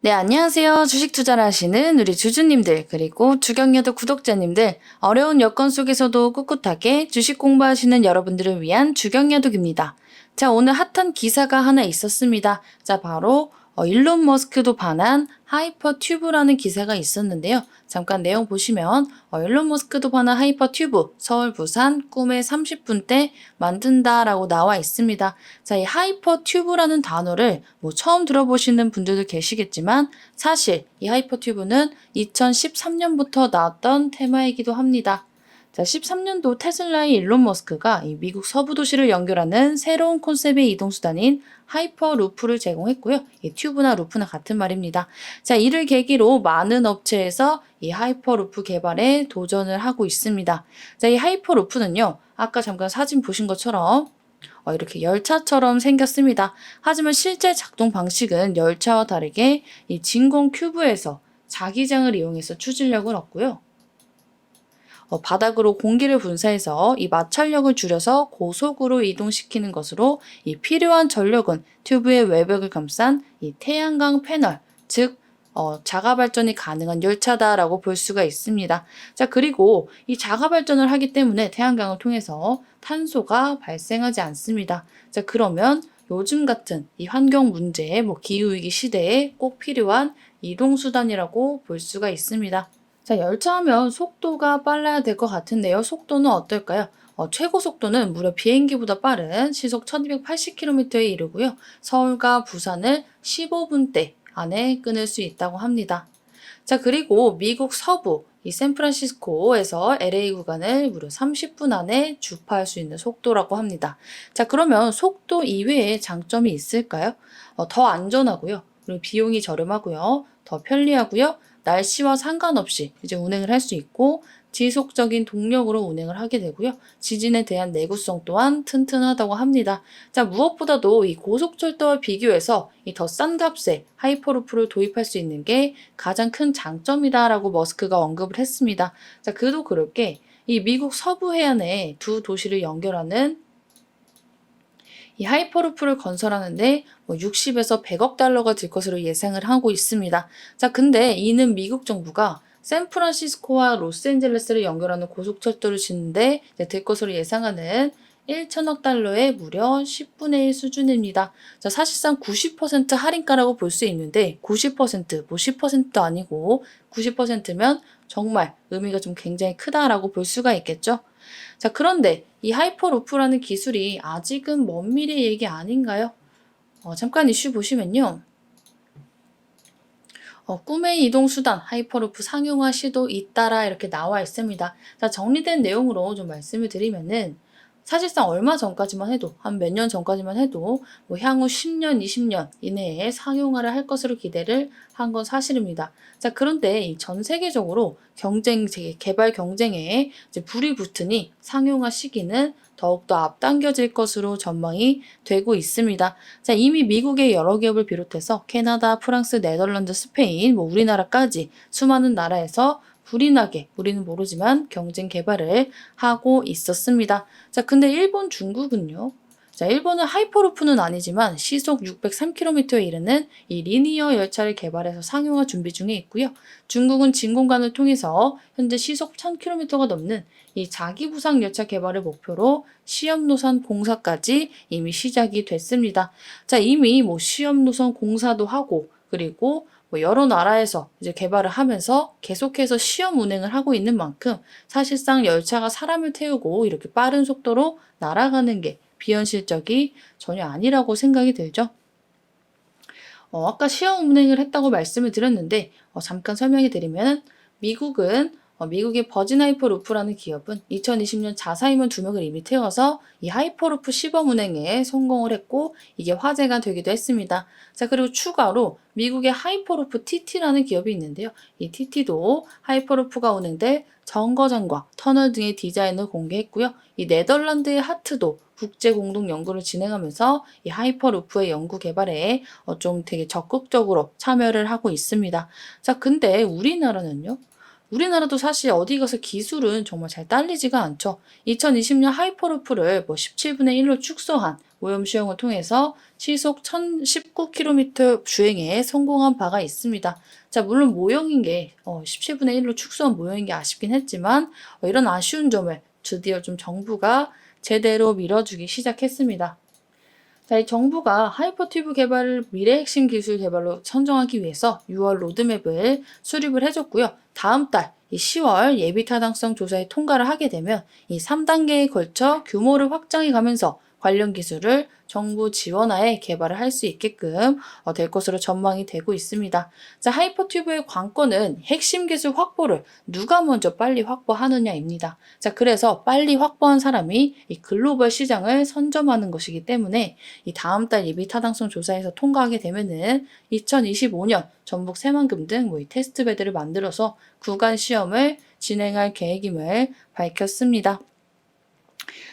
네, 안녕하세요. 주식 투자를 하시는 우리 주주님들, 그리고 주경야도 구독자님들, 어려운 여건 속에서도 꿋꿋하게 주식 공부하시는 여러분들을 위한 주경야독입니다. 자, 오늘 핫한 기사가 하나 있었습니다. 자, 바로 일론 머스크도 반한 하이퍼튜브라는 기사가 있었는데요. 잠깐 내용 보시면 일론 머스크도 반한 하이퍼튜브, 서울, 부산, 꿈의 30분대 만든다라고 나와 있습니다. 자, 이 하이퍼튜브라는 단어를 처음 들어보시는 분들도 계시겠지만 사실 이 하이퍼튜브는 2013년부터 나왔던 테마이기도 합니다. 자, 13년도 테슬라의 일론 머스크가 이 미국 서부 도시를 연결하는 새로운 콘셉트의 이동수단인 하이퍼루프를 제공했고요. 이 튜브나 루프나 같은 말입니다. 자, 이를 계기로 많은 업체에서 이 하이퍼루프 개발에 도전을 하고 있습니다. 자, 이 하이퍼루프는요, 아까 잠깐 사진 보신 것처럼 이렇게 열차처럼 생겼습니다. 하지만 실제 작동 방식은 열차와 다르게 이 진공 큐브에서 자기장을 이용해서 추진력을 얻고요. 바닥으로 공기를 분사해서 이 마찰력을 줄여서 고속으로 이동시키는 것으로 이 필요한 전력은 튜브의 외벽을 감싼 이 태양광 패널, 즉 자가 발전이 가능한 열차다라고 볼 수가 있습니다. 자, 그리고 이 자가 발전을 하기 때문에 태양광을 통해서 탄소가 발생하지 않습니다. 자, 그러면 요즘 같은 이 환경 문제, 기후위기 시대에 꼭 필요한 이동수단이라고 볼 수가 있습니다. 자, 열차하면 속도가 빨라야 될 것 같은데요. 속도는 어떨까요? 최고 속도는 무려 비행기보다 빠른 시속 1280km에 이르고요. 서울과 부산을 15분대 안에 끊을 수 있다고 합니다. 자, 그리고 미국 서부, 이 샌프란시스코에서 LA 구간을 무려 30분 안에 주파할 수 있는 속도라고 합니다. 자, 그러면 속도 이외에 장점이 있을까요? 더 안전하고요. 그리고 비용이 저렴하고요. 더 편리하고요. 날씨와 상관없이 이제 운행을 할 수 있고 지속적인 동력으로 운행을 하게 되고요. 지진에 대한 내구성 또한 튼튼하다고 합니다. 자, 무엇보다도 이 고속철도와 비교해서 이 더 싼 값에 하이퍼루프를 도입할 수 있는 게 가장 큰 장점이다라고 머스크가 언급을 했습니다. 자, 그도 그럴 게 이 미국 서부 해안에 두 도시를 연결하는 이 하이퍼루프를 건설하는데 60에서 100억 달러가 들 것으로 예상을 하고 있습니다. 자, 근데 이는 미국 정부가 샌프란시스코와 로스앤젤레스를 연결하는 고속철도를 짓는데 들 것으로 예상하는 1천억 달러의 무려 10분의 1 수준입니다. 자, 사실상 90% 할인가라고 볼 수 있는데 90%, 10%도 아니고 90%면 정말 의미가 좀 굉장히 크다라고 볼 수가 있겠죠. 자, 그런데 이 하이퍼루프라는 기술이 아직은 먼 미래 얘기 아닌가요? 잠깐 이슈 보시면요. 꿈의 이동수단 하이퍼루프 상용화 시도 잇따라 이렇게 나와 있습니다. 자, 정리된 내용으로 좀 말씀을 드리면은 사실상 얼마 전까지만 해도 한 몇 년 전까지만 해도 향후 10년, 20년 이내에 상용화를 할 것으로 기대를 한 건 사실입니다. 자, 그런데 이 전 세계적으로 개발 경쟁에 이제 불이 붙으니 상용화 시기는 더욱더 앞당겨질 것으로 전망이 되고 있습니다. 자, 이미 미국의 여러 기업을 비롯해서 캐나다, 프랑스, 네덜란드, 스페인, 우리나라까지 수많은 나라에서 불이 나게 우리는 모르지만 경쟁 개발을 하고 있었습니다. 자, 근데 일본, 중국은요? 자, 일본은 하이퍼루프는 아니지만 시속 603km에 이르는 이 리니어 열차를 개발해서 상용화 준비 중에 있고요. 중국은 진공관을 통해서 현재 시속 1000km가 넘는 이 자기부상 열차 개발을 목표로 시험 노선 공사까지 이미 시작이 됐습니다. 자, 이미 시험 노선 공사도 하고 그리고 여러 나라에서 이제 개발을 하면서 계속해서 시험 운행을 하고 있는 만큼 사실상 열차가 사람을 태우고 이렇게 빠른 속도로 날아가는 게 비현실적이 전혀 아니라고 생각이 들죠. 아까 시험 운행을 했다고 말씀을 드렸는데 잠깐 설명해 드리면 미국의 버진 하이퍼루프라는 기업은 2020년 자사임원 2명을 이미 태워서 이 하이퍼루프 시범 운행에 성공을 했고 이게 화제가 되기도 했습니다. 자, 그리고 추가로 미국의 하이퍼루프 TT라는 기업이 있는데요. 이 TT도 하이퍼루프가 운행될 정거장과 터널 등의 디자인을 공개했고요. 이 네덜란드의 하트도 국제 공동 연구를 진행하면서 이 하이퍼루프의 연구 개발에 좀 되게 적극적으로 참여를 하고 있습니다. 자, 근데 우리나라는요? 우리나라도 사실 어디 가서 기술은 정말 잘 딸리지가 않죠. 2020년 하이퍼루프를 17분의 1로 축소한 오염 시험을 통해서 시속 1019km 주행에 성공한 바가 있습니다. 자, 물론 모형인 게 17분의 1로 축소한 모형인 게 아쉽긴 했지만 이런 아쉬운 점을 드디어 좀 정부가 제대로 밀어주기 시작했습니다. 자, 이 정부가 하이퍼튜브 개발을 미래 핵심 기술 개발로 선정하기 위해서 6월 로드맵을 수립을 해줬고요. 다음 달 이 10월 예비 타당성 조사에 통과를 하게 되면 이 3단계에 걸쳐 규모를 확장해 가면서 관련 기술을 정부 지원하에 개발을 할 수 있게끔 될 것으로 전망이 되고 있습니다. 자, 하이퍼튜브의 관건은 핵심 기술 확보를 누가 먼저 빨리 확보하느냐입니다. 자, 그래서 빨리 확보한 사람이 이 글로벌 시장을 선점하는 것이기 때문에 이 다음 달 예비 타당성 조사에서 통과하게 되면은 2025년 전북 새만금 등 이 테스트 베드를 만들어서 구간 시험을 진행할 계획임을 밝혔습니다.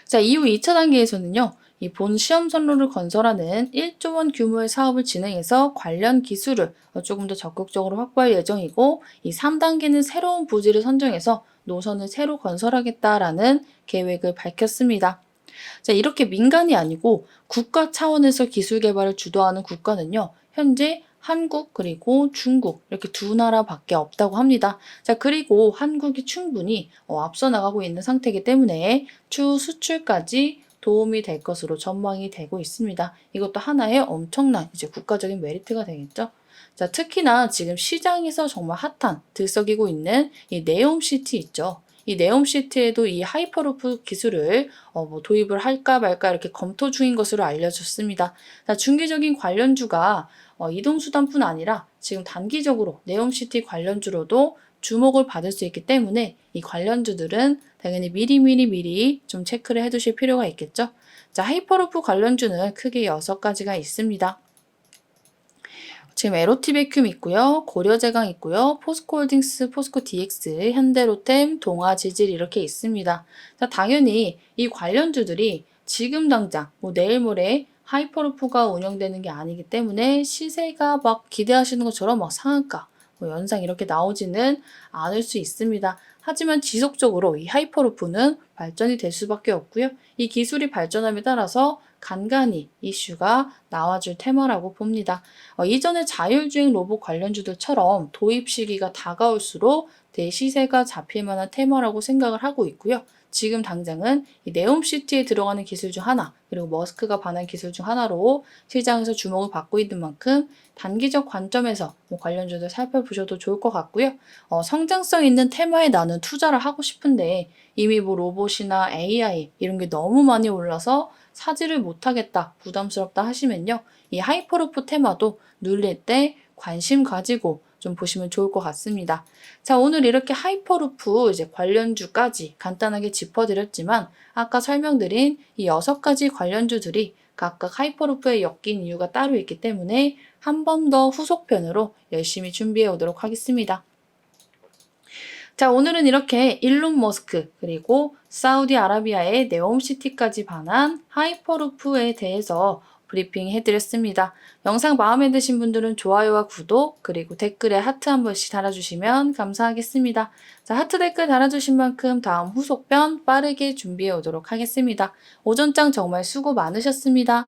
자, 이후 2차 단계에서는요. 이 본 시험 선로를 건설하는 1조 원 규모의 사업을 진행해서 관련 기술을 조금 더 적극적으로 확보할 예정이고, 이 3단계는 새로운 부지를 선정해서 노선을 새로 건설하겠다라는 계획을 밝혔습니다. 자, 이렇게 민간이 아니고 국가 차원에서 기술 개발을 주도하는 국가는요, 현재 한국 그리고 중국 이렇게 두 나라밖에 없다고 합니다. 자, 그리고 한국이 충분히 앞서 나가고 있는 상태이기 때문에 추후 수출까지 도움이 될 것으로 전망이 되고 있습니다. 이것도 하나의 엄청난 이제 국가적인 메리트가 되겠죠. 자, 특히나 지금 시장에서 정말 핫한 들썩이고 있는 이 네옴시티 있죠. 이 네옴시티에도 이 하이퍼루프 기술을 도입을 할까 말까 이렇게 검토 중인 것으로 알려졌습니다. 자, 중기적인 관련주가 이동수단뿐 아니라 지금 단기적으로 네옴시티 관련주로도 주목을 받을 수 있기 때문에 이 관련주들은 당연히 미리 좀 체크를 해두실 필요가 있겠죠. 자, 하이퍼루프 관련주는 크게 6가지가 있습니다. 지금 에로티베큐um 있고요. 고려제강 있고요. 포스코홀딩스, 포스코DX, 현대로템, 동아지질 이렇게 있습니다. 자, 당연히 이 관련주들이 지금 당장 내일 모레 하이퍼루프가 운영되는 게 아니기 때문에 시세가 막 기대하시는 것처럼 막 상한가, 연상 이렇게 나오지는 않을 수 있습니다. 하지만 지속적으로 이 하이퍼루프는 발전이 될 수밖에 없고요. 이 기술이 발전함에 따라서 간간히 이슈가 나와줄 테마라고 봅니다. 이전의 자율주행 로봇 관련주들처럼 도입 시기가 다가올수록 대시세가 잡힐 만한 테마라고 생각을 하고 있고요. 지금 당장은 이 네옴시티에 들어가는 기술 중 하나, 그리고 머스크가 반한 기술 중 하나로 시장에서 주목을 받고 있는 만큼 단기적 관점에서 관련주들 살펴보셔도 좋을 것 같고요. 성장성 있는 테마에 나는 투자를 하고 싶은데 이미 로봇이나 AI 이런 게 너무 많이 올라서 사지를 못하겠다, 부담스럽다 하시면요. 이 하이퍼루프 테마도 눌릴 때 관심 가지고 좀 보시면 좋을 것 같습니다. 자, 오늘 이렇게 하이퍼루프 이제 관련주까지 간단하게 짚어드렸지만 아까 설명드린 이 6가지 관련주들이 각각 하이퍼루프에 엮인 이유가 따로 있기 때문에 한 번 더 후속편으로 열심히 준비해 오도록 하겠습니다. 자, 오늘은 이렇게 일론 머스크 그리고 사우디아라비아의 네옴시티까지 반한 하이퍼루프에 대해서 브리핑 해드렸습니다. 영상 마음에 드신 분들은 좋아요와 구독 그리고 댓글에 하트 한 번씩 달아주시면 감사하겠습니다. 자, 하트 댓글 달아주신 만큼 다음 후속편 빠르게 준비해 오도록 하겠습니다. 오전장 정말 수고 많으셨습니다.